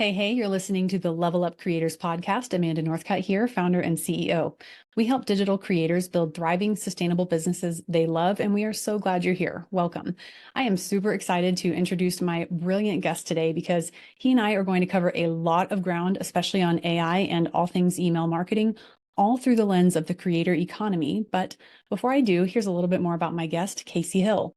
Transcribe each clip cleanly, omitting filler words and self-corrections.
Hey, you're listening to the LevelUp Creators Podcast. Amanda Northcutt here, founder and CEO. We help digital creators build thriving, sustainable businesses they love, and we are so glad you're here. Welcome. I am super excited to introduce my brilliant guest today because he and I are going to cover a lot of ground, especially on AI and all things email marketing, all through the lens of the creator economy. But before I do, here's a little bit more about my guest, Casey Hill.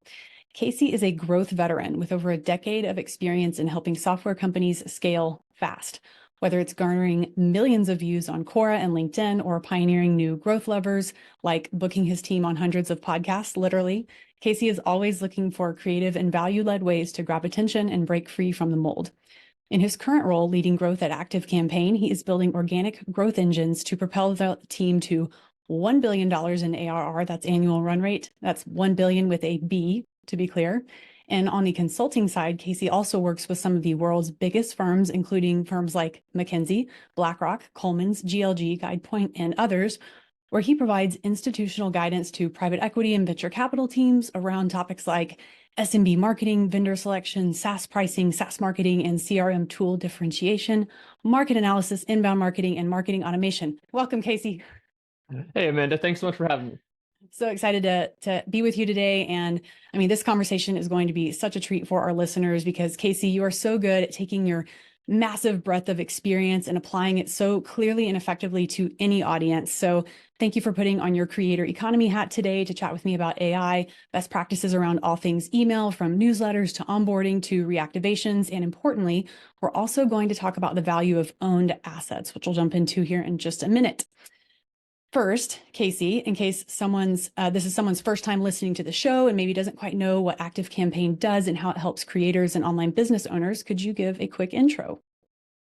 Casey is a growth veteran with over a decade of experience in helping software companies scale fast. Whether it's garnering millions of views on Quora and LinkedIn or pioneering new growth levers like booking his team on hundreds of podcasts, literally, Casey is always looking for creative and value-led ways to grab attention and break free from the mold. In his current role leading growth at ActiveCampaign, he is building organic growth engines to propel the team to $1 billion in ARR, that's annual run rate. That's 1 billion with a B, to be clear. And on the consulting side, Casey also works with some of the world's biggest firms, including firms like McKinsey, BlackRock, Coleman's, GLG, GuidePoint, and others, where he provides institutional guidance to private equity and venture capital teams around topics like SMB marketing, vendor selection, SaaS pricing, SaaS marketing, and CRM tool differentiation, market analysis, inbound marketing, and marketing automation. Welcome, Casey. Hey, Amanda, thanks so much for having me. So excited to be with you today. And I mean, this conversation is going to be such a treat for our listeners because Casey, you are so good at taking your massive breadth of experience and applying it so clearly and effectively to any audience. So thank you for putting on your creator economy hat today to chat with me about AI, best practices around all things email, from newsletters to onboarding to reactivations. And importantly, we're also going to talk about the value of owned assets, which we'll jump into here in just a minute. First, Casey, in case this is someone's first time listening to the show and maybe doesn't quite know what ActiveCampaign does and how it helps creators and online business owners, could you give a quick intro?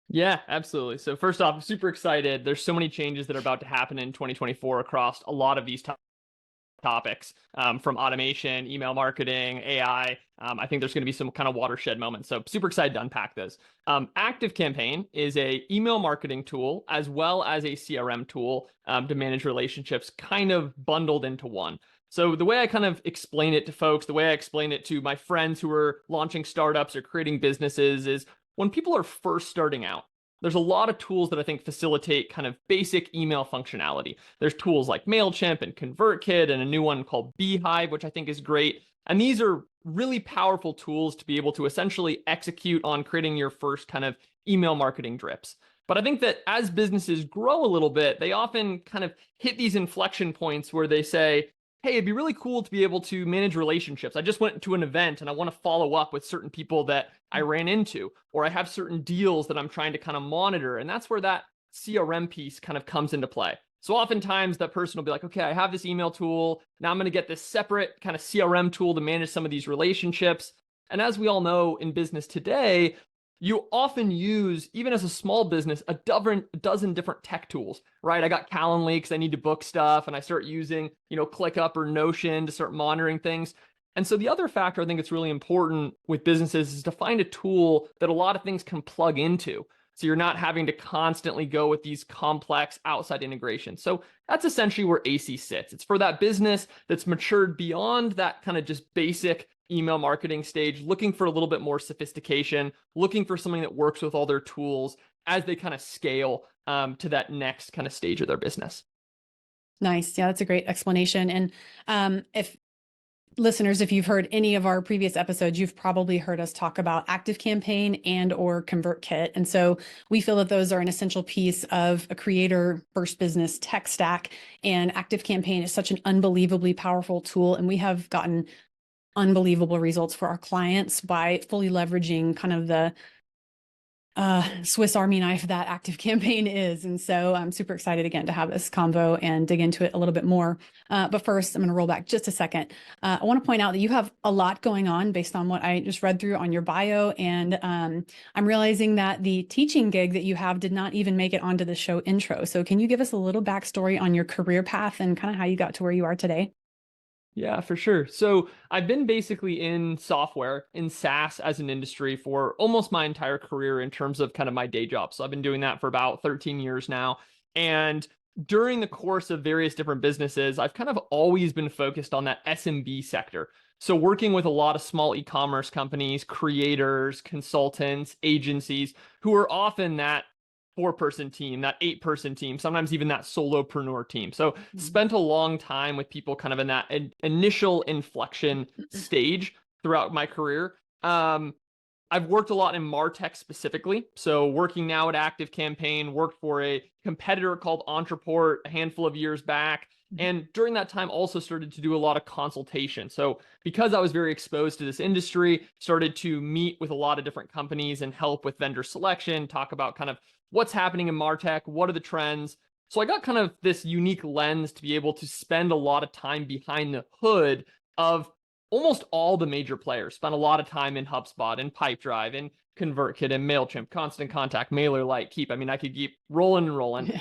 Yeah, absolutely. So first off, I'm super excited. There's so many changes that are about to happen in 2024 across a lot of these topics, from automation, email marketing, AI. I think there's going to be some kind of watershed moments. So super excited to unpack this. ActiveCampaign is a email marketing tool as well as a CRM tool to manage relationships, kind of bundled into one. So the way I kind of explain it to folks, the way I explain it to my friends who are launching startups or creating businesses is when people are first starting out, there's a lot of tools that I think facilitate kind of basic email functionality. There's tools like MailChimp and ConvertKit and a new one called Beehive, which I think is great. And these are really powerful tools to be able to essentially execute on creating your first kind of email marketing drips. But I think that as businesses grow a little bit, they often kind of hit these inflection points where they say, hey, it'd be really cool to be able to manage relationships. I just went to an event and I want to follow up with certain people that I ran into, or I have certain deals that I'm trying to kind of monitor. And that's where that CRM piece kind of comes into play. So oftentimes that person will be like, okay, I have this email tool. Now I'm going to get this separate kind of CRM tool to manage some of these relationships. And as we all know in business today, you often use, even as a small business, a dozen different tech tools, right? I got Calendly because I need to book stuff, and I start using, ClickUp or Notion to start monitoring things. And so the other factor I think it's really important with businesses is to find a tool that a lot of things can plug into. So you're not having to constantly go with these complex outside integrations. So that's essentially where AC sits. It's for that business that's matured beyond that kind of just basic email marketing stage, looking for a little bit more sophistication, looking for something that works with all their tools as they kind of scale to that next kind of stage of their business. Nice. Yeah, that's a great explanation. And if you've heard any of our previous episodes, you've probably heard us talk about ActiveCampaign and or ConvertKit. And so we feel that those are an essential piece of a creator first business tech stack. And ActiveCampaign is such an unbelievably powerful tool. And we have gotten unbelievable results for our clients by fully leveraging kind of the Swiss Army knife that ActiveCampaign is. And so I'm super excited again to have this convo and dig into it a little bit more. But first, I'm going to roll back just a second. I want to point out that you have a lot going on based on what I just read through on your bio. And I'm realizing that the teaching gig that you have did not even make it onto the show intro. So can you give us a little backstory on your career path and kind of how you got to where you are today? Yeah, for sure. So I've been basically in software, in SaaS as an industry for almost my entire career in terms of kind of my day job. So I've been doing that for about 13 years now. And during the course of various different businesses, I've kind of always been focused on that SMB sector. So working with a lot of small e-commerce companies, creators, consultants, agencies who are often that 4-person team, that 8-person team, sometimes even that solopreneur team. So spent a long time with people kind of in that initial inflection stage throughout my career. I've worked a lot in MarTech specifically. So working now at ActiveCampaign, worked for a competitor called Entreport a handful of years back. And during that time, also started to do a lot of consultation. So because I was very exposed to this industry, started to meet with a lot of different companies and help with vendor selection, talk about kind of what's happening in MarTech, what are the trends. So I got kind of this unique lens to be able to spend a lot of time behind the hood of almost all the major players. Spent a lot of time in HubSpot and Pipedrive and ConvertKit and MailChimp, Constant Contact, MailerLite, Keep. I mean, I could keep rolling and rolling.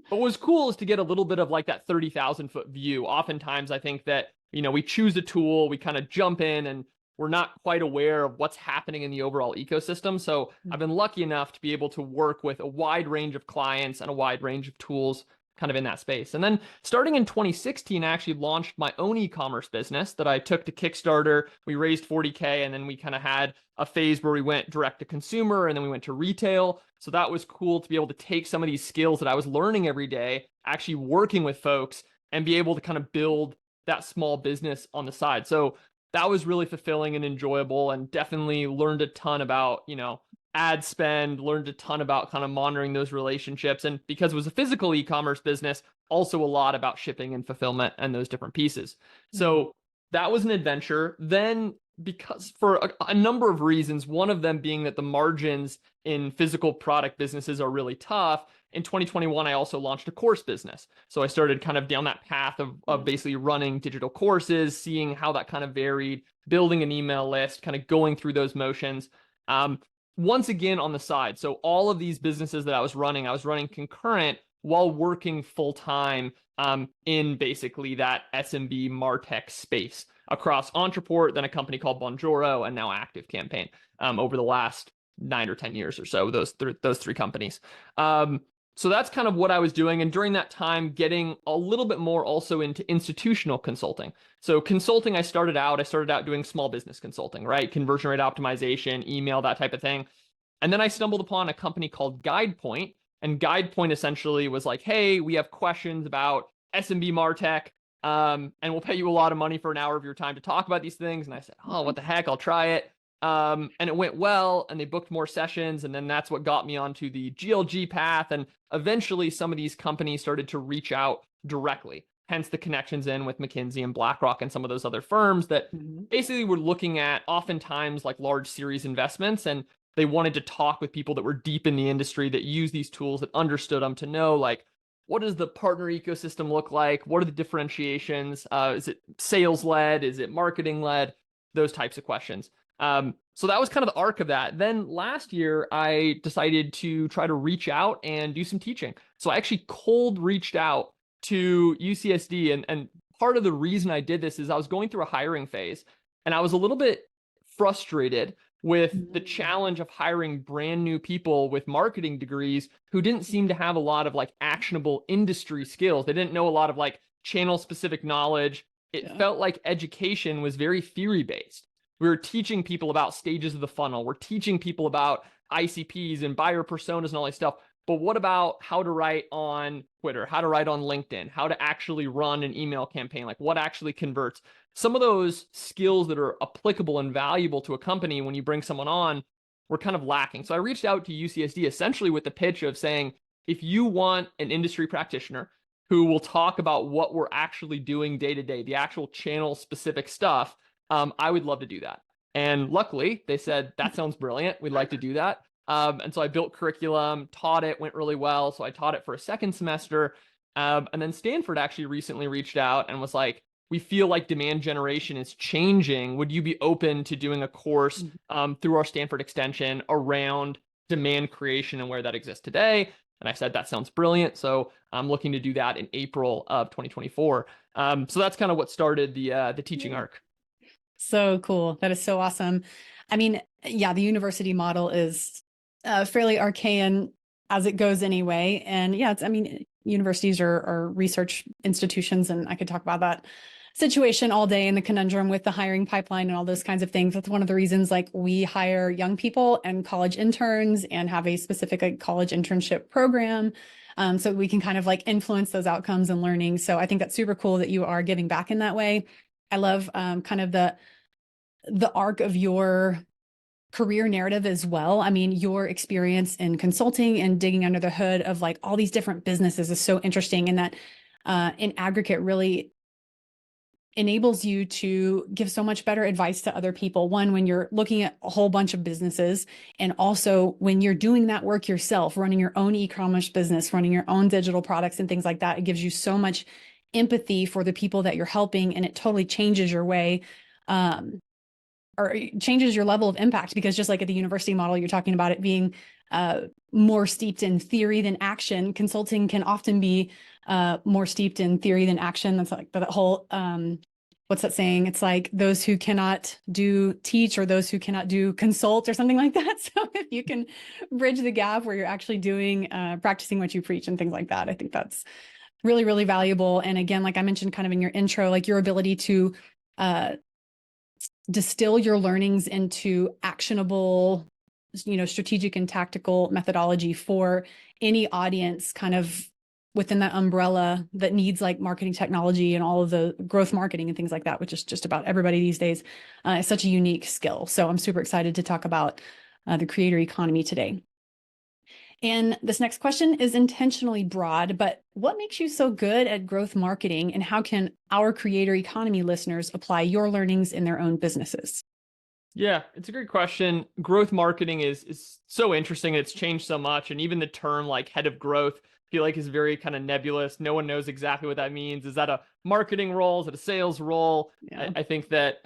But what's cool is to get a little bit of like that 30,000 foot view. Oftentimes I think that, we choose a tool, we kind of jump in and we're not quite aware of what's happening in the overall ecosystem. So I've been lucky enough to be able to work with a wide range of clients and a wide range of tools kind of in that space. And then starting in 2016, I actually launched my own e-commerce business that I took to Kickstarter. We raised 40K and then we kind of had a phase where we went direct to consumer and then we went to retail. So that was cool to be able to take some of these skills that I was learning every day, actually working with folks and be able to kind of build that small business on the side. So that was really fulfilling and enjoyable, and definitely learned a ton about, ad spend, learned a ton about kind of monitoring those relationships. And because it was a physical e-commerce business, also a lot about shipping and fulfillment and those different pieces. So that was an adventure. Then because for a number of reasons, one of them being that the margins in physical product businesses are really tough. In 2021, I also launched a course business. So I started kind of down that path of basically running digital courses, seeing how that kind of varied, building an email list, kind of going through those motions. Once again on the side. So all of these businesses that I was running concurrent while working full time in basically that SMB MarTech space across Entreport, then a company called Bonjoro, and now ActiveCampaign over the last 9 or 10 years or so, those three companies. So that's kind of what I was doing. And during that time, getting a little bit more also into institutional consulting. So consulting, I started out doing small business consulting, right? Conversion rate optimization, email, that type of thing. And then I stumbled upon a company called GuidePoint. And GuidePoint essentially was like, hey, we have questions about SMB MarTech, and we'll pay you a lot of money for an hour of your time to talk about these things. And I said, oh, what the heck, I'll try it. And it went well, and they booked more sessions. And then that's what got me onto the GLG path. And eventually some of these companies started to reach out directly, hence the connections in with McKinsey and BlackRock and some of those other firms that basically were looking at oftentimes like large series investments. And they wanted to talk with people that were deep in the industry that use these tools, that understood them, to know like, what does the partner ecosystem look like? What are the differentiations? Is it sales led? Is it marketing led? Those types of questions. So that was kind of the arc of that. Then last year, I decided to try to reach out and do some teaching. So I actually cold reached out to UCSD. And part of the reason I did this is I was going through a hiring phase, and I was a little bit frustrated with the challenge of hiring brand new people with marketing degrees who didn't seem to have a lot of like actionable industry skills. They didn't know a lot of like channel specific knowledge. It felt like education was very theory based. We were teaching people about stages of the funnel. We're teaching people about ICPs and buyer personas and all that stuff. But what about how to write on Twitter, how to write on LinkedIn, how to actually run an email campaign, like what actually converts? Some of those skills that are applicable and valuable to a company when you bring someone on were kind of lacking. So I reached out to UCSD essentially with the pitch of saying, if you want an industry practitioner who will talk about what we're actually doing day to day, the actual channel specific stuff, I would love to do that. And luckily they said, that sounds brilliant. We'd like to do that. And so I built curriculum, taught it, went really well. So I taught it for a second semester. And then Stanford actually recently reached out and was like, we feel like demand generation is changing. Would you be open to doing a course through our Stanford extension around demand creation and where that exists today? And I said, that sounds brilliant. So I'm looking to do that in April of 2024. So that's kind of what started the teaching arc. So cool. That is so awesome. I mean, yeah, the university model is fairly arcane as it goes anyway. And yeah, universities are research institutions, and I could talk about that situation all day in the conundrum with the hiring pipeline and all those kinds of things. That's one of the reasons like we hire young people and college interns and have a specific like, college internship program. So we can kind of like influence those outcomes and learning. So I think that's super cool that you are giving back in that way. I love kind of the arc of your career narrative as well. I mean, your experience in consulting and digging under the hood of like all these different businesses is so interesting, and that in aggregate really enables you to give so much better advice to other people. One, when you're looking at a whole bunch of businesses, and also when you're doing that work yourself, running your own e-commerce business, running your own digital products and things like that, it gives you so much empathy for the people that you're helping, and it totally changes your way or changes your level of impact, because just like at the university model, you're talking about it being more steeped in theory than action. Consulting can often be more steeped in theory than action. That's like that whole, what's that saying? It's like those who cannot do teach, or those who cannot do consult, or something like that. So if you can bridge the gap where you're actually doing, practicing what you preach and things like that, I think that's really, really valuable. And again, like I mentioned kind of in your intro, like your ability to distill your learnings into actionable, strategic and tactical methodology for any audience kind of within that umbrella that needs like marketing technology and all of the growth marketing and things like that, which is just about everybody these days. It's such a unique skill. So I'm super excited to talk about the creator economy today. And this next question is intentionally broad, but what makes you so good at growth marketing, and how can our creator economy listeners apply your learnings in their own businesses? Yeah, it's a great question. Growth marketing is so interesting, and it's changed so much. And even the term like head of growth, I feel like is very kind of nebulous. No one knows exactly what that means. Is that a marketing role? Is it a sales role? Yeah. I think that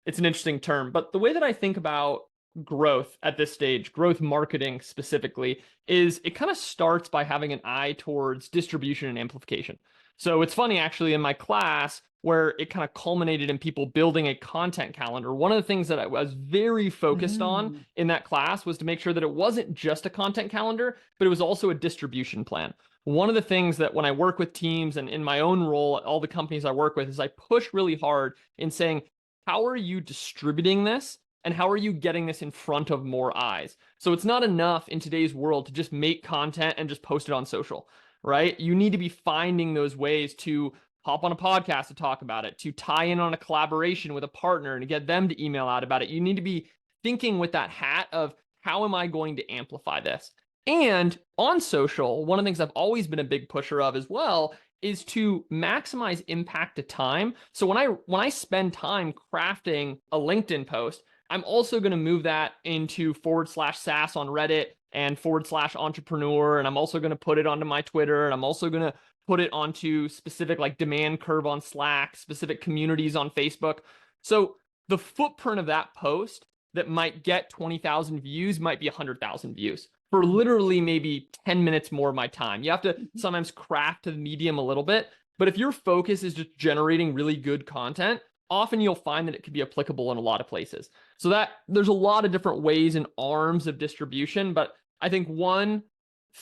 it's an interesting term. But the way that I think about growth at this stage, growth marketing specifically, is it kind of starts by having an eye towards distribution and amplification. So it's funny, actually, in my class where it kind of culminated in people building a content calendar, one of the things that I was very focused on in that class was to make sure that it wasn't just a content calendar, but it was also a distribution plan. One of the things that when I work with teams and in my own role at all the companies I work with is I push really hard in saying, how are you distributing this? And how are you getting this in front of more eyes? So it's not enough in today's world to just make content and just post it on social, right? You need to be finding those ways to hop on a podcast to talk about it, to tie in on a collaboration with a partner and get them to email out about it. You need to be thinking with that hat of, how am I going to amplify this? And on social, one of the things I've always been a big pusher of as well is to maximize impact to time. So when I spend time crafting a LinkedIn post, I'm also going to move that into /SaaS on Reddit and /entrepreneur. And I'm also going to put it onto my Twitter. And I'm also going to put it onto specific like demand curve on Slack, specific communities on Facebook. So the footprint of that post that might get 20,000 views might be 100,000 views for literally maybe 10 minutes more of my time. You have to sometimes craft the medium a little bit. But if your focus is just generating really good content, often you'll find that it could be applicable in a lot of places. So that there's a lot of different ways and arms of distribution. But I think one,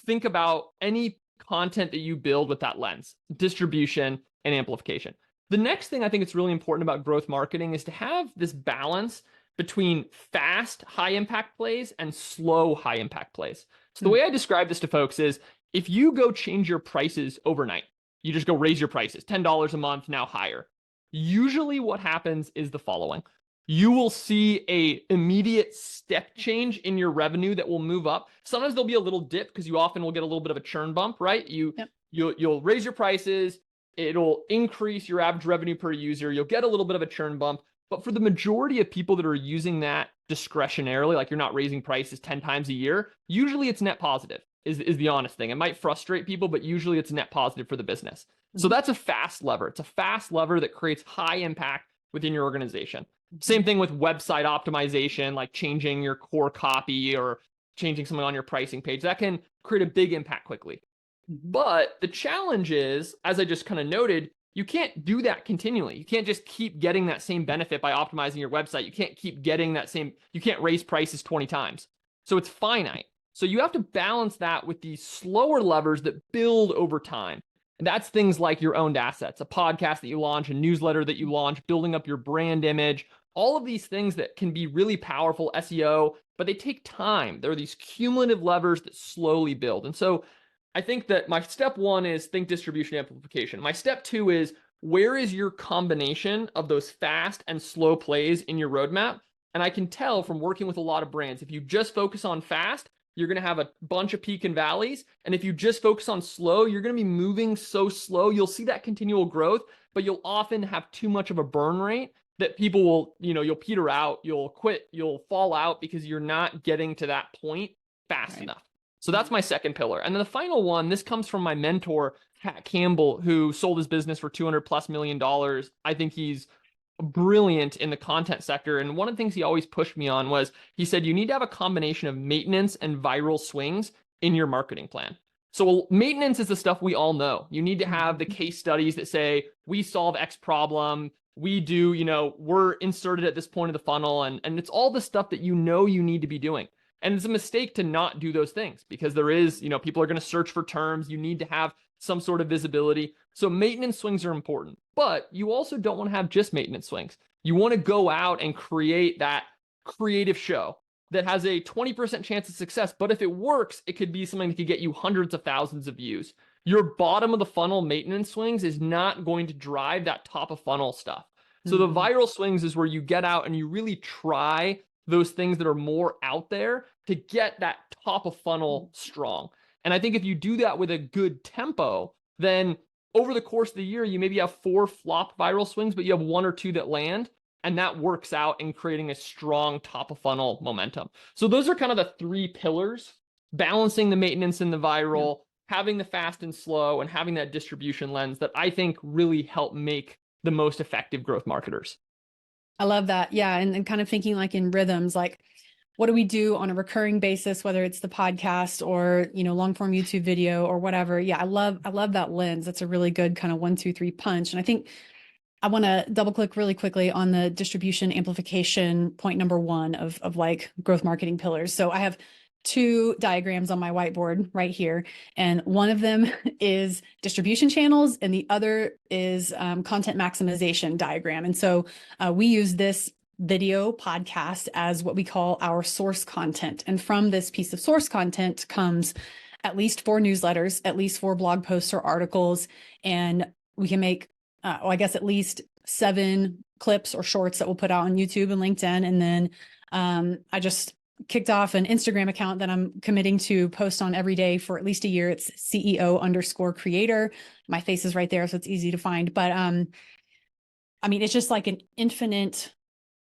think about any content that you build with that lens, distribution and amplification. The next thing I think it's really important about growth marketing is to have this balance between fast, high impact plays and slow, high impact plays. So the way I describe this to folks is, if you go change your prices overnight, you just go raise your prices, $10 a month, now higher. Usually what happens is the following. You will see a immediate step change in your revenue that will move up. Sometimes there'll be a little dip because you often will get a little bit of a churn bump, right? You'll raise your prices, it'll increase your average revenue per user, you'll get a little bit of a churn bump. But for the majority of people that are using that discretionarily, like you're not raising prices 10 times a year, usually it's net positive, is the honest thing. It might frustrate people, but usually it's net positive for the business. So that's a fast lever. It's a fast lever that creates high impact within your organization. Same thing with website optimization, like changing your core copy or changing something on your pricing page. That can create a big impact quickly. But the challenge is, as I just kind of noted, you can't do that continually. You can't just keep getting that same benefit by optimizing your website. You can't keep getting that same, you can't raise prices 20 times. So it's finite. So you have to balance that with these slower levers that build over time. And that's things like your owned assets, a podcast that you launch, a newsletter that you launch, building up your brand image, all of these things that can be really powerful SEO, but they take time. There are these cumulative levers that slowly build. And so I think that my step one is think distribution amplification. My step two is where is your combination of those fast and slow plays in your roadmap? And I can tell from working with a lot of brands, if you just focus on fast, you're going to have a bunch of peak and valleys. And if you just focus on slow, you're going to be moving so slow. You'll see that continual growth, but you'll often have too much of a burn rate that people will, you'll peter out, you'll quit, you'll fall out because you're not getting to that point fast enough. So that's my second pillar. And then the final one, this comes from my mentor, Pat Campbell, who sold his business for $200+ million. I think he's brilliant in the content sector. And one of the things he always pushed me on was he said, you need to have a combination of maintenance and viral swings in your marketing plan. So maintenance is the stuff we all know. You need to have the case studies that say, we solve X problem. We do, we're inserted at this point of the funnel. And it's all the stuff that you need to be doing. And it's a mistake to not do those things because there is, people are going to search for terms. You need to have some sort of visibility. So maintenance swings are important, but you also don't want to have just maintenance swings. You want to go out and create that creative show that has a 20% chance of success. But if it works, it could be something that could get you hundreds of thousands of views. Your bottom of the funnel maintenance swings is not going to drive that top of funnel stuff. So the viral swings is where you get out and you really try those things that are more out there to get that top of funnel strong. And I think if you do that with a good tempo, then over the course of the year, you maybe have 4 flop viral swings, but you have 1 or 2 that land. And that works out in creating a strong top of funnel momentum. So those are kind of the 3 pillars: balancing the maintenance and the viral, having the fast and slow, and having that distribution lens that I think really help make the most effective growth marketers. I love that. Yeah. And kind of thinking like in rhythms, like what do we do on a recurring basis, whether it's the podcast or, long form YouTube video or whatever. Yeah. I love that lens. That's a really good kind of 1, 2, 3 punch. And I think I want to double click really quickly on the distribution amplification point number 1 of like growth marketing pillars. So I have 2 diagrams on my whiteboard right here. And one of them is distribution channels and the other is content maximization diagram. And so we use this video podcast as what we call our source content. And from this piece of source content comes at least 4 newsletters, at least 4 blog posts or articles. And we can make, at least 7 clips or shorts that we'll put out on YouTube and LinkedIn. And then I just kicked off an Instagram account that I'm committing to post on every day for at least a year. It's CEO_creator. My face is right there, so it's easy to find. But it's just like an infinite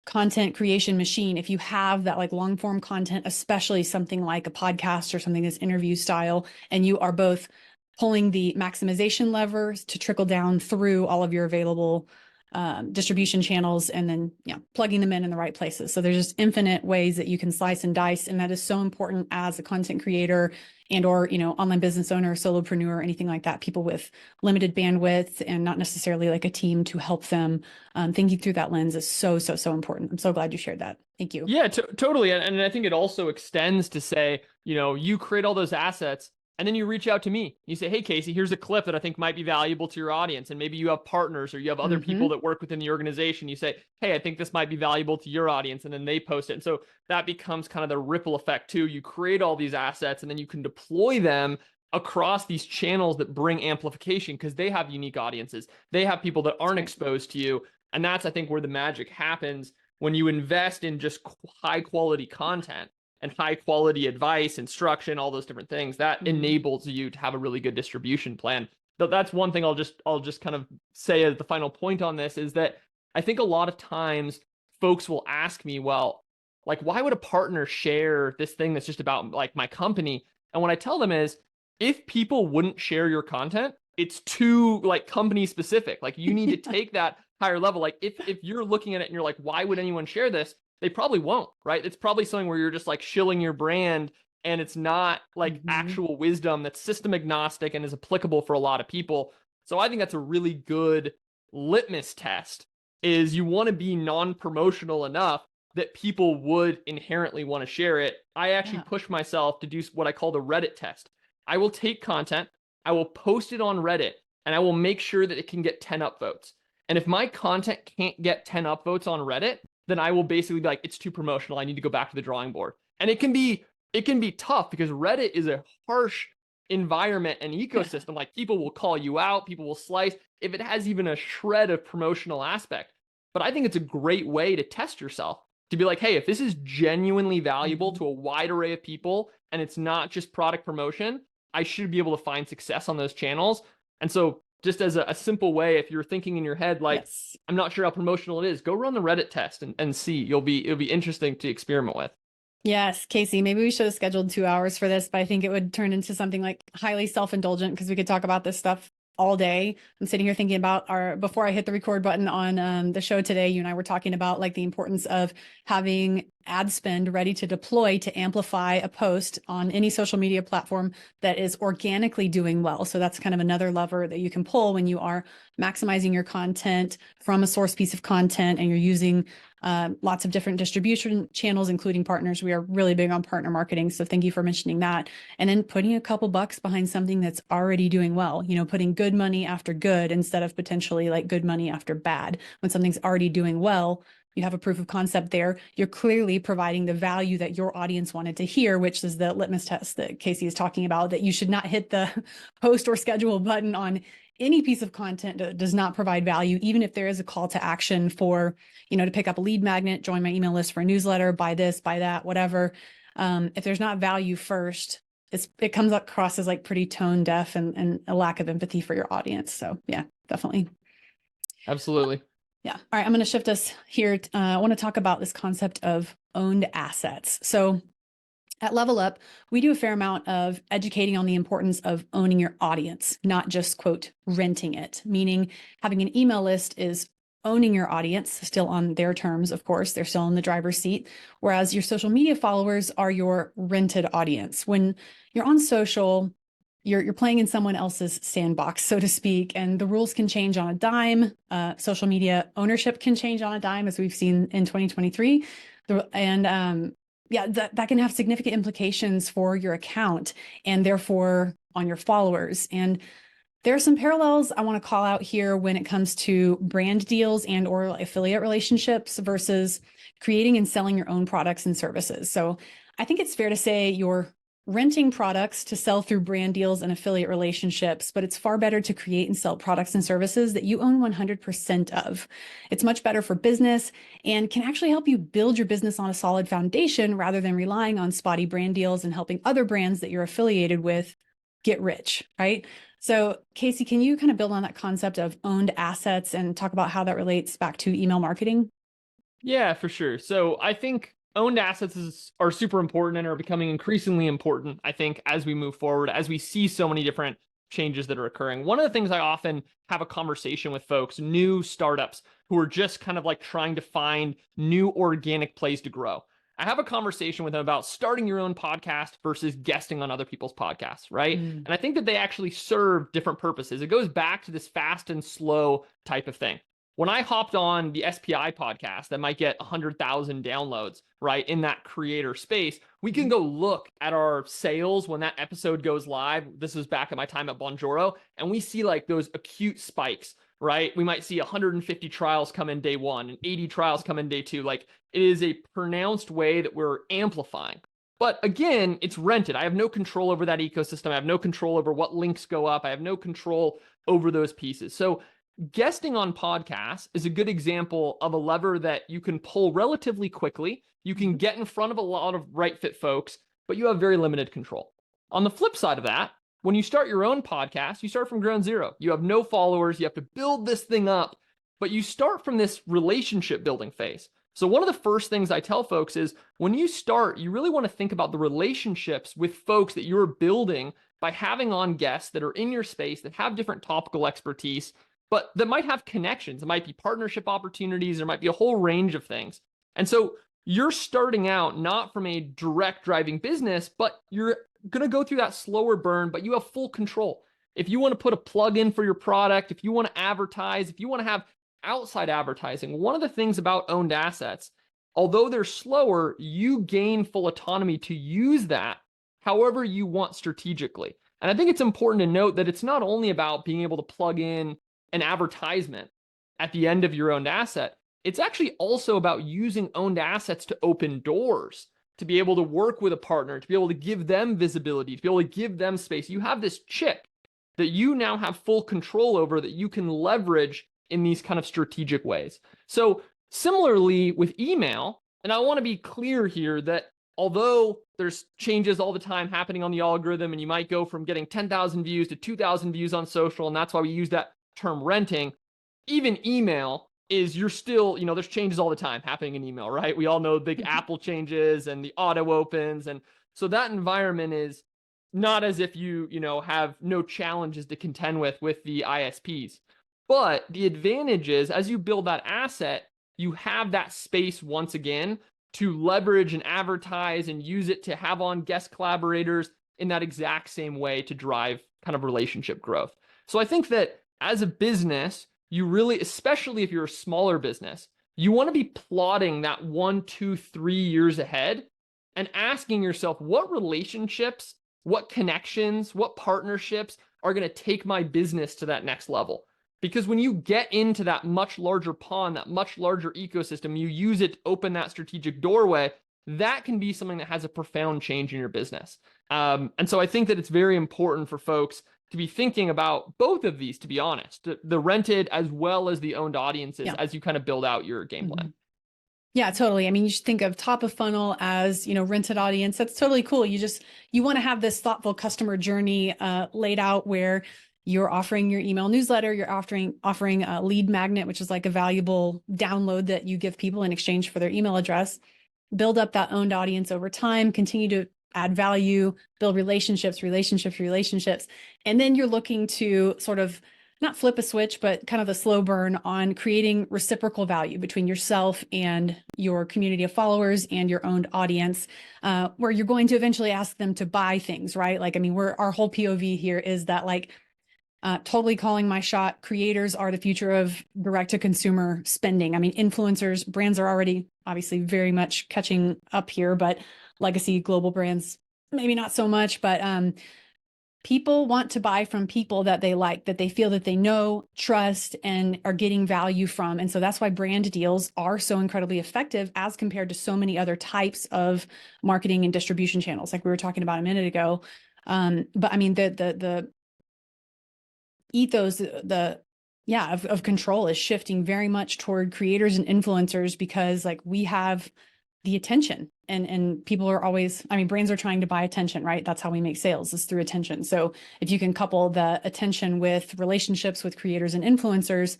content creation machine. If you have that like long form content, especially something like a podcast or something that's interview style, and you are both pulling the maximization levers to trickle down through all of your available distribution channels and then plugging them in the right places. So there's just infinite ways that you can slice and dice. And that is so important as a content creator and or, online business owner, solopreneur, anything like that, people with limited bandwidth and not necessarily like a team to help them. Thinking through that lens is so important. I'm so glad you shared that. Thank you. Yeah, totally. And I think it also extends to say, you create all those assets. And then you reach out to me. You say, hey, Casey, here's a clip that I think might be valuable to your audience. And maybe you have partners or you have other people that work within the organization. You say, hey, I think this might be valuable to your audience. And then they post it. And so that becomes kind of the ripple effect too. You create all these assets and then you can deploy them across these channels that bring amplification because they have unique audiences. They have people that aren't exposed to you. And that's, I think, where the magic happens when you invest in just high quality content and high quality advice, instruction, all those different things that enables you to have a really good distribution plan. So that's one thing I'll just kind of say as the final point on this is that I think a lot of times folks will ask me, well, like, why would a partner share this thing that's just about like my company? And what I tell them is, if people wouldn't share your content, it's too like company specific. Like you need to take that higher level. Like if you're looking at it and you're like, why would anyone share this? They probably won't, right? It's probably something where you're just like shilling your brand and it's not like actual wisdom that's system agnostic and is applicable for a lot of people. So I think that's a really good litmus test is you want to be non-promotional enough that people would inherently want to share it. I actually push myself to do what I call the Reddit test. I will take content, I will post it on Reddit, and I will make sure that it can get 10 upvotes. And if my content can't get 10 upvotes on Reddit, then I will basically be like, it's too promotional. I need to go back to the drawing board. And it can be tough because Reddit is a harsh environment and ecosystem. Like, people will call you out, people will slice if it has even a shred of promotional aspect. But I think it's a great way to test yourself, to be like, hey, if this is genuinely valuable to a wide array of people and it's not just product promotion, I should be able to find success on those channels. And so just as a simple way, if you're thinking in your head, like, I'm not sure how promotional it is, go run the Reddit test and see. It'll be interesting to experiment with. Yes, Casey, maybe we should have scheduled 2 hours for this, but I think it would turn into something like highly self-indulgent because we could talk about this stuff all day. I'm sitting here thinking about before I hit the record button on the show today, you and I were talking about like the importance of having ad spend ready to deploy to amplify a post on any social media platform that is organically doing well. So that's kind of another lever that you can pull when you are maximizing your content from a source piece of content and you're using lots of different distribution channels, including partners. We are really big on partner marketing. So thank you for mentioning that. And then putting a couple bucks behind something that's already doing well, putting good money after good instead of potentially like good money after bad. When something's already doing well, you have a proof of concept there. You're clearly providing the value that your audience wanted to hear, which is the litmus test that Casey is talking about, that you should not hit the post or schedule button on any piece of content that does not provide value, even if there is a call to action for, to pick up a lead magnet, join my email list for a newsletter, buy this, buy that, whatever. If there's not value first, it comes across as like pretty tone deaf and a lack of empathy for your audience. So yeah, definitely. Absolutely. Yeah. All right. I'm going to shift us here. I want to talk about this concept of owned assets. So at LevelUp, we do a fair amount of educating on the importance of owning your audience, not just, quote, renting it, meaning having an email list is owning your audience, still on their terms, of course, they're still in the driver's seat, whereas your social media followers are your rented audience. When you're on social, you're playing in someone else's sandbox, so to speak, and the rules can change on a dime. Social media ownership can change on a dime, as we've seen in 2023. That can have significant implications for your account and therefore on your followers. And there are some parallels I want to call out here when it comes to brand deals and or affiliate relationships versus creating and selling your own products and services. So I think it's fair to say you're renting products to sell through brand deals and affiliate relationships, but it's far better to create and sell products and services that you own 100% of. It's much better for business and can actually help you build your business on a solid foundation rather than relying on spotty brand deals and helping other brands that you're affiliated with get rich, right? So Casey, can you kind of build on that concept of owned assets and talk about how that relates back to email marketing? Yeah, for sure. So I think owned assets are super important and are becoming increasingly important, I think, as we move forward, as we see so many different changes that are occurring. One of the things I often have a conversation with folks, new startups who are just kind of like trying to find new organic plays to grow. I have a conversation with them about starting your own podcast versus guesting on other people's podcasts, right? And I think that they actually serve different purposes. It goes back to this fast and slow type of thing. When I hopped on the SPI podcast that might get 100,000 downloads, right, in that creator space, we can go look at our sales when that episode goes live. This was back at my time at Bonjoro, and we see like those acute spikes, right? We might see 150 trials come in day one and 80 trials come in day two. Like, it is a pronounced way that we're amplifying. But again, it's rented. I have no control over that ecosystem. I have no control over what links go up. I have no control over those pieces. So guesting on podcasts is a good example of a lever that you can pull relatively quickly. You can get in front of a lot of right fit folks, but you have very limited control. On the flip side of that, when you start your own podcast, you start from ground zero. You have no followers. You have to build this thing up, but you start from this relationship building phase. So one of the first things I tell folks is when you start, you really want to think about the relationships with folks that you're building by having on guests that are in your space that have different topical expertise, but that might have connections. It might be partnership opportunities. There might be a whole range of things. And so you're starting out not from a direct driving business, but you're going to go through that slower burn, but you have full control. If you want to put a plug in for your product, if you want to advertise, if you want to have outside advertising, one of the things about owned assets, although they're slower, you gain full autonomy to use that however you want strategically. And I think it's important to note that it's not only about being able to plug in an advertisement at the end of your owned asset. It's actually also about using owned assets to open doors, to be able to work with a partner, to be able to give them visibility, to be able to give them space. You have this chip that you now have full control over that you can leverage in these kind of strategic ways. So similarly with email, and I want to be clear here that although there's changes all the time happening on the algorithm, and you might go from getting 10,000 views to 2,000 views on social, and that's why we use that term renting, even email is you're still, there's changes all the time happening in email, right? We all know big Apple changes and the auto opens. And so that environment is not as if you have no challenges to contend with the ISPs. But the advantage is as you build that asset, you have that space once again to leverage and advertise and use it to have on guest collaborators in that exact same way to drive kind of relationship growth. So I think that as a business, you really, especially if you're a smaller business, you want to be plotting that 1, 2, 3 years ahead and asking yourself, what relationships, what connections, what partnerships are going to take my business to that next level? Because when you get into that much larger pond, that much larger ecosystem, you use it to open that strategic doorway, that can be something that has a profound change in your business. And so I think that it's very important for folks to be thinking about both of these, to be honest, the rented as well as the owned audiences as you kind of build out your game plan. Yeah, totally. I mean, you should think of top of funnel as, rented audience. That's totally cool. You want to have this thoughtful customer journey laid out where you're offering your email newsletter, you're offering a lead magnet, which is like a valuable download that you give people in exchange for their email address. Build up that owned audience over time, continue to add value, build relationships. And then you're looking to sort of not flip a switch, but kind of a slow burn on creating reciprocal value between yourself and your community of followers and your owned audience, where you're going to eventually ask them to buy things, right? Like, I mean, our whole POV here is that totally calling my shot. Creators are the future of direct to consumer spending. I mean, influencers, brands are already obviously very much catching up here, but legacy global brands, maybe not so much, but people want to buy from people that they like, that they feel that they know, trust, and are getting value from. And so that's why brand deals are so incredibly effective as compared to so many other types of marketing and distribution channels, like we were talking about a minute ago. But I mean, the ethos, of control is shifting very much toward creators and influencers because we have the attention and people are always, I mean, brands are trying to buy attention, right? That's how we make sales, is through attention. So if you can couple the attention with relationships with creators and influencers,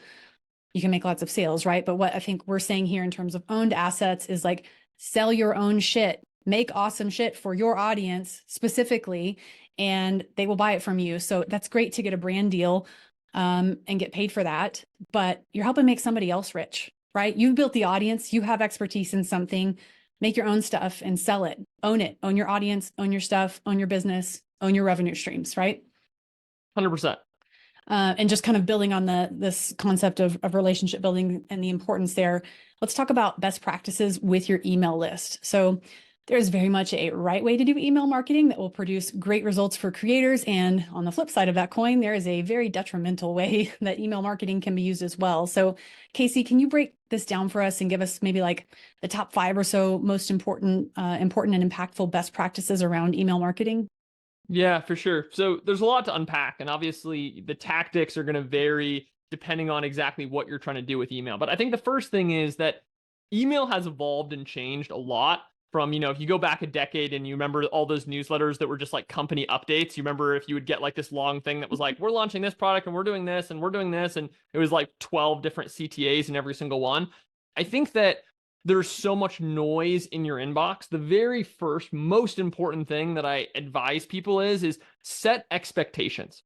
you can make lots of sales, right? But what I think we're saying here in terms of owned assets is sell your own shit, make awesome shit for your audience specifically, and they will buy it from you. So that's great to get a brand deal and get paid for that, but you're helping make somebody else rich, right? You've built the audience, you have expertise in something, make your own stuff and sell it, own your audience, own your stuff, own your business, own your revenue streams, right? 100%. And just kind of building on this concept of relationship building and the importance there. Let's talk about best practices with your email list. So there's very much a right way to do email marketing that will produce great results for creators. And on the flip side of that coin, there is a very detrimental way that email marketing can be used as well. So Casey, can you break this down for us and give us maybe the top 5 or so most important and impactful best practices around email marketing? Yeah, for sure. So there's a lot to unpack, and obviously the tactics are going to vary depending on exactly what you're trying to do with email. But I think the first thing is that email has evolved and changed a lot from, if you go back a decade and you remember all those newsletters that were just company updates. You remember if you would get this long thing that was we're launching this product and we're doing this and we're doing this, and it was 12 different CTAs in every single one. I think that there's so much noise in your inbox. The very first most important thing that I advise people is set expectations.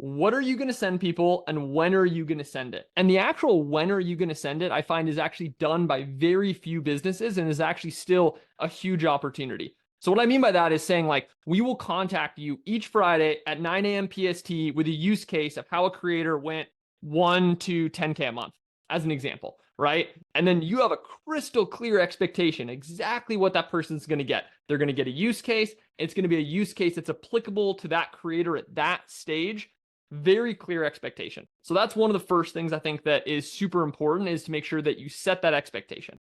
What are you going to send people and when are you going to send it? And the actual when are you going to send it, I find is actually done by very few businesses and is actually still a huge opportunity. So what I mean by that is saying we will contact you each Friday at 9 a.m. PST with a use case of how a creator went 1 to 10K a month. as an example, right? And then you have a crystal clear expectation, exactly what that person's going to get. They're going to get a use case. It's going to be a use case that's applicable to that creator at that stage. Very clear expectation. So that's one of the first things I think that is super important, is to make sure that you set that expectation.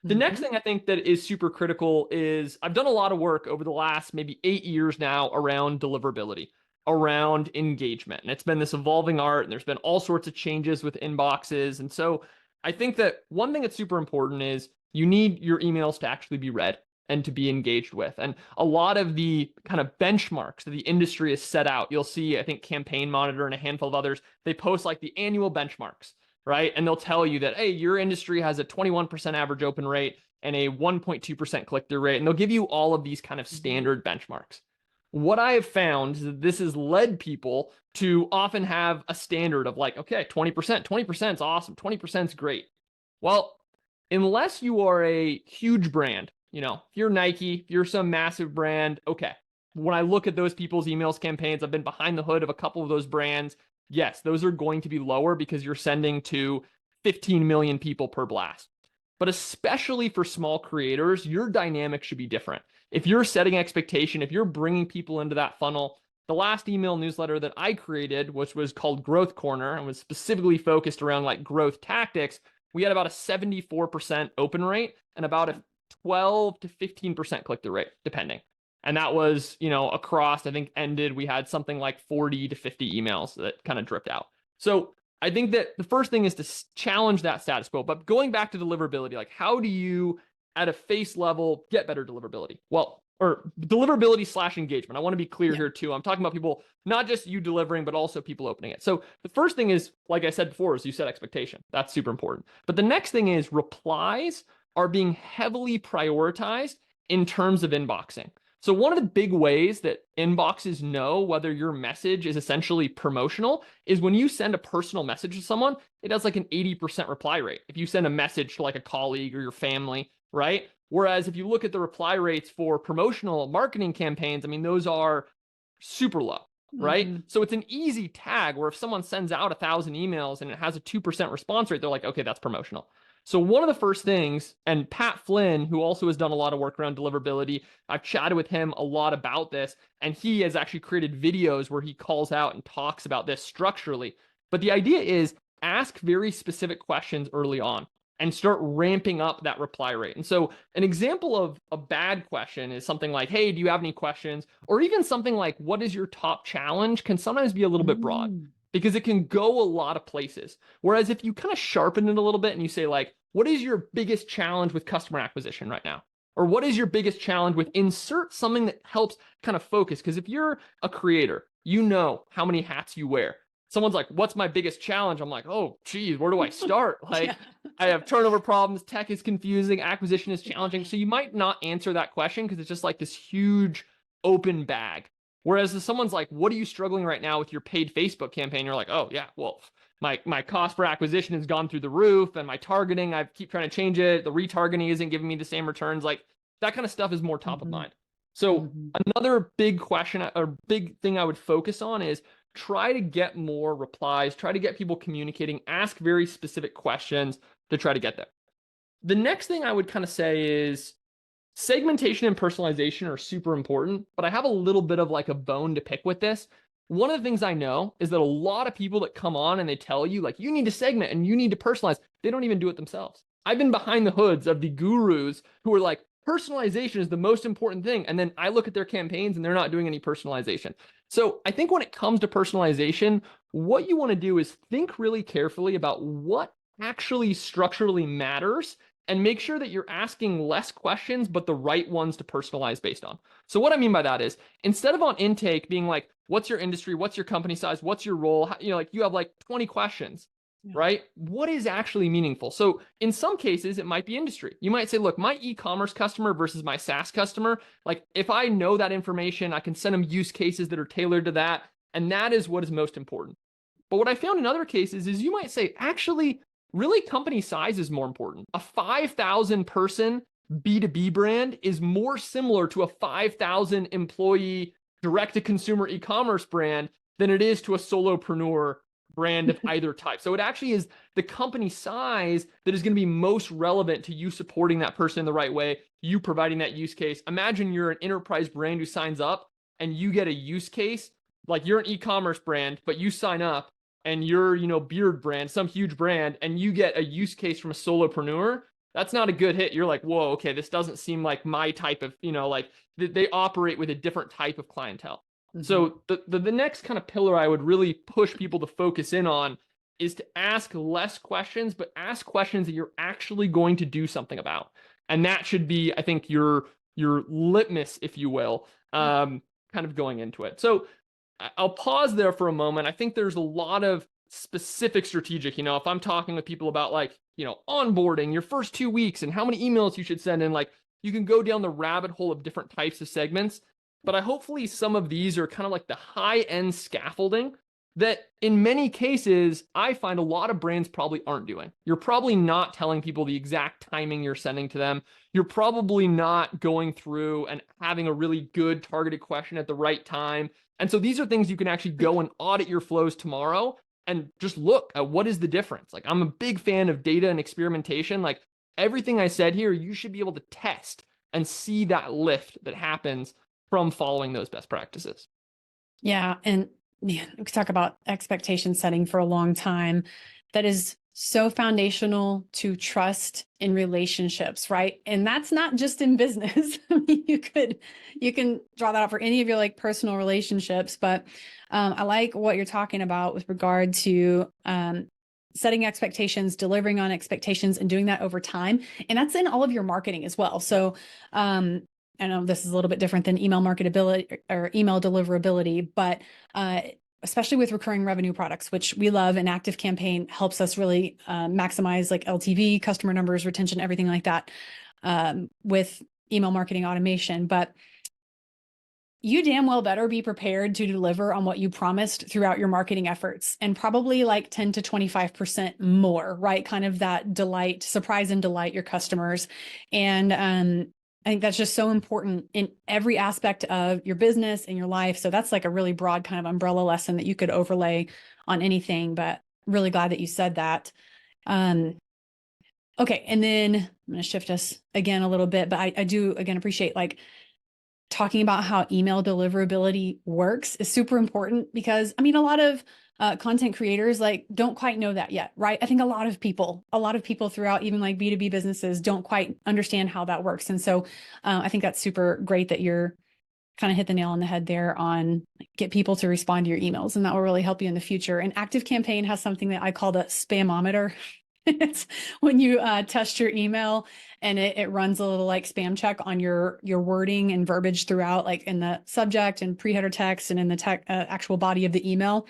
The next thing I think that is super critical is I've done a lot of work over the last maybe 8 years now around deliverability, around engagement. And it's been this evolving art, and there's been all sorts of changes with inboxes. And so I think that one thing that's super important is you need your emails to actually be read and to be engaged with. And a lot of the kind of benchmarks that the industry has set out, you'll see, I think Campaign Monitor and a handful of others, they post like the annual benchmarks, right? And they'll tell you that, hey, your industry has a 21% average open rate and a 1.2% click-through rate. And they'll give you all of these kind of standard benchmarks. What I have found is that this has led people to often have a standard of like, okay, 20% is awesome, 20% is great. Well, unless you are a huge brand, if you're Nike, if you're some massive brand, okay. When I look at those people's emails campaigns, I've been behind the hood of a couple of those brands. Yes, those are going to be lower because you're sending to 15 million people per blast. But especially for small creators, your dynamic should be different. If you're setting expectation, if you're bringing people into that funnel, the last email newsletter that I created, which was called Growth Corner and was specifically focused around like growth tactics, we had about a 74% open rate and about a 12 to 15% click-through rate, depending. And that was, across, I think we had something like 40 to 50 emails that kind of dripped out. So I think that the first thing is to challenge that status quo. But going back to deliverability, like how do you at a face level get better deliverability? Well, or deliverability / engagement. I want to be clear here too. I'm talking about people, not just you delivering, but also people opening it. So the first thing is, like I said before, is you set expectation. That's super important. But the next thing is replies are being heavily prioritized in terms of inboxing. So one of the big ways that inboxes know whether your message is essentially promotional is when you send a personal message to someone, it has like an 80% reply rate. If you send a message to like a colleague or your family, right? Whereas if you look at the reply rates for promotional marketing campaigns, I mean, those are super low, right? So it's an easy tag where if someone sends out 1,000 emails and it has a 2% response rate, they're like, okay, that's promotional. So one of the first things, and Pat Flynn, who also has done a lot of work around deliverability, I've chatted with him a lot about this, and he has actually created videos where he calls out and talks about this structurally. But the idea is ask very specific questions early on and start ramping up that reply rate. And so an example of a bad question is something like, hey, do you have any questions? Or even something like, what is your top challenge? Can sometimes be a little bit broad because it can go a lot of places. Whereas if you kind of sharpen it a little bit and you say like, what is your biggest challenge with customer acquisition right now? Or what is your biggest challenge with insert something that helps kind of focus? Because if you're a creator, you know how many hats you wear. Someone's like, what's my biggest challenge? I'm like, oh, geez, where do I start? Like, I have turnover problems, tech is confusing, acquisition is challenging. So you might not answer that question because it's just like this huge open bag. Whereas if someone's like, what are you struggling right now with your paid Facebook campaign? You're like, oh, yeah, well, my cost per acquisition has gone through the roof and my targeting, I keep trying to change it. The retargeting isn't giving me the same returns. Like that kind of stuff is more top of mind. So another big question or big thing I would focus on is try to get more replies, try to get people communicating, ask very specific questions to try to get there. The next thing I would kind of say is segmentation and personalization are super important, but I have a little bit of like a bone to pick with this. One of the things I know is that a lot of people that come on and they tell you like, you need to segment and you need to personalize, they don't even do it themselves. I've been behind the hoods of the gurus who are like, personalization is the most important thing. And then I look at their campaigns and they're not doing any personalization. So I think when it comes to personalization, what you want to do is think really carefully about what actually structurally matters and make sure that you're asking less questions, but the right ones to personalize based on. So what I mean by that is instead of on intake being like, what's your industry? What's your company size? What's your role? Like you have like 20 questions, right? What is actually meaningful? So in some cases, it might be industry. You might say, look, my e-commerce customer versus my SaaS customer, like if I know that information, I can send them use cases that are tailored to that. And that is what is most important. But what I found in other cases is you might say, actually, really company size is more important. A 5,000 person B2B brand is more similar to a 5,000 employee direct-to-consumer e-commerce brand than it is to a solopreneur brand of either type. So it actually is the company size that is going to be most relevant to you supporting that person in the right way, you providing that use case. Imagine you're an enterprise brand who signs up and you get a use case, like you're an e-commerce brand, but you sign up and you're, beard brand, some huge brand, and you get a use case from a solopreneur. That's not a good hit. You're like, whoa, okay, this doesn't seem like my type of, like they operate with a different type of clientele. Mm-hmm. So the next kind of pillar I would really push people to focus in on is to ask less questions, but ask questions that you're actually going to do something about. And that should be, I think, your litmus, if you will, kind of going into it. So I'll pause there for a moment. I think there's a lot of specific strategic, if I'm talking with people about onboarding your first 2 weeks and how many emails you should send in, you can go down the rabbit hole of different types of segments. But hopefully some of these are kind of like the high end scaffolding that in many cases, I find a lot of brands probably aren't doing. You're probably not telling people the exact timing you're sending to them. You're probably not going through and having a really good targeted question at the right time. And so these are things you can actually go and audit your flows tomorrow and just look at what is the difference. I'm a big fan of data and experimentation. Everything I said here, you should be able to test and see that lift that happens from following those best practices. Yeah. And we could talk about expectation setting for a long time. That is so foundational to trust in relationships, right? And that's not just in business. I mean, you can draw that out for any of your personal relationships, but I like what you're talking about with regard to setting expectations, delivering on expectations, and doing that over time. And that's in all of your marketing as well. So I know this is a little bit different than email marketability or email deliverability, but especially with recurring revenue products, which we love, an active campaign helps us really maximize LTV, customer numbers, retention, everything like that with email marketing automation. But you damn well better be prepared to deliver on what you promised throughout your marketing efforts, and probably 10 to 25% more, right? Kind of that delight, surprise and delight your customers. And I think that's just so important in every aspect of your business and your life. So that's a really broad kind of umbrella lesson that you could overlay on anything, but really glad that you said that. Okay. And then I'm going to shift us again a little bit, but I do again appreciate talking about how email deliverability works is super important, because a lot of content creators don't quite know that yet, right? I think a lot of people throughout even B2B businesses don't quite understand how that works. And so I think that's super great that you're kind of hit the nail on the head there on get people to respond to your emails, and that will really help you in the future. And ActiveCampaign has something that I call the spamometer. It's when you test your email and it runs a little spam check on your wording and verbiage throughout, in the subject and pre-header text and in the actual body of the email.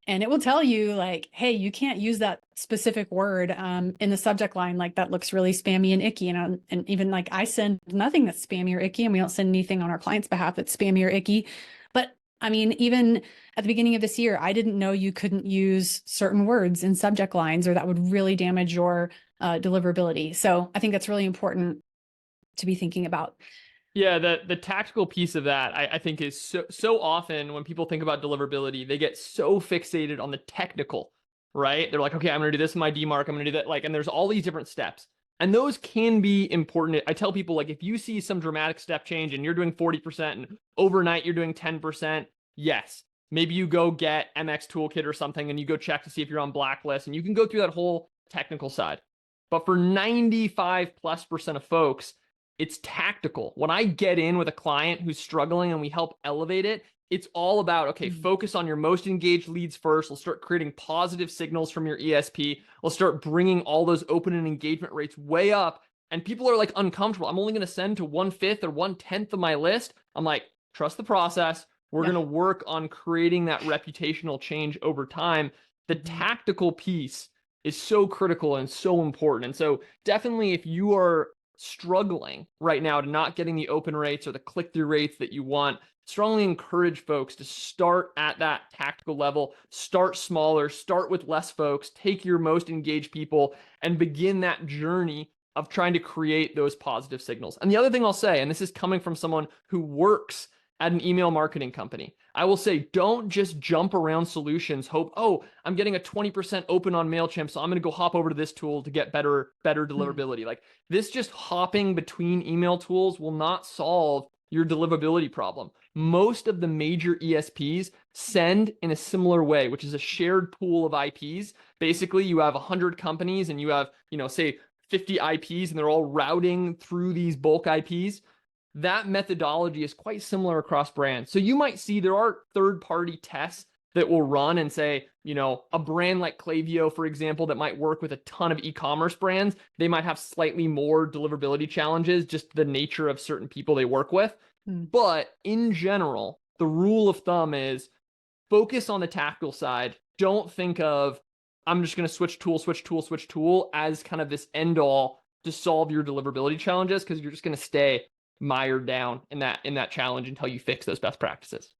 And it will tell you hey, you can't use that specific word in the subject line. That looks really spammy and icky. And even I send nothing that's spammy or icky, and we don't send anything on our client's behalf that's spammy or icky. But even at the beginning of this year, I didn't know you couldn't use certain words in subject lines, or that would really damage your deliverability. So I think that's really important to be thinking about. Yeah, the tactical piece of that, I think is so often when people think about deliverability, they get so fixated on the technical, right? They're like, okay, I'm going to do this in my DMARC, I'm going to do that. And there's all these different steps. And those can be important. I tell people, if you see some dramatic step change and you're doing 40% and overnight you're doing 10%, yes, maybe you go get MX Toolkit or something and you go check to see if you're on blacklist, and you can go through that whole technical side. But for 95+% of folks, it's tactical. When I get in with a client who's struggling and we help elevate it, it's all about, okay, focus on your most engaged leads first. We'll start creating positive signals from your ESP. We'll start bringing all those open and engagement rates way up. And people are uncomfortable. I'm only going to send to 1/5 or 1/10 of my list. I'm like, trust the process. We're going to work on creating that reputational change over time. The tactical piece is so critical and so important. And so definitely if you are struggling right now to not getting the open rates or the click-through rates that you want, strongly encourage folks to start at that tactical level, start smaller, start with less folks, take your most engaged people and begin that journey of trying to create those positive signals. And the other thing I'll say, and this is coming from someone who works at an email marketing company, I will say, don't just jump around solutions, hope, oh, I'm getting a 20% open on MailChimp, so I'm going to go hop over to this tool to get better deliverability. Like this just hopping between email tools will not solve your deliverability problem. Most of the major ESPs send in a similar way, which is a shared pool of IPs. Basically, you have 100 companies and you have, say 50 IPs, and they're all routing through these bulk IPs. That methodology is quite similar across brands. So you might see there are third-party tests that will run and say, a brand like Klaviyo, for example, that might work with a ton of e-commerce brands, they might have slightly more deliverability challenges, just the nature of certain people they work with. But in general, the rule of thumb is focus on the tactical side. Don't think of, I'm just going to switch tool as kind of this end all to solve your deliverability challenges, because you're just going to stay mired down in that challenge until you fix those best practices.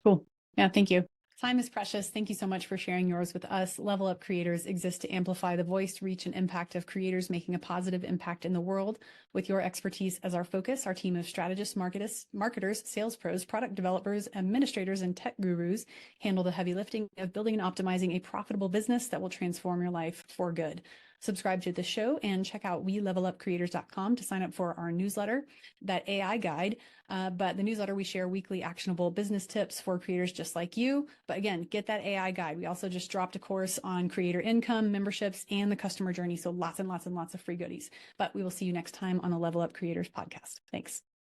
Cool. Yeah, thank you. Time is precious. Thank you so much for sharing yours with us. Level Up Creators exists to amplify the voice, reach, and impact of creators making a positive impact in the world. With your expertise as our focus, our team of strategists, marketers, sales pros, product developers, administrators, and tech gurus handle the heavy lifting of building and optimizing a profitable business that will transform your life for good. Subscribe to the show and check out WeLevelUpCreators.com to sign up for our newsletter, that AI guide. But the newsletter, we share weekly actionable business tips for creators just like you. But again, get that AI guide. We also just dropped a course on creator income, memberships, and the customer journey. So lots and lots and lots of free goodies. But we will see you next time on the Level Up Creators podcast. Thanks.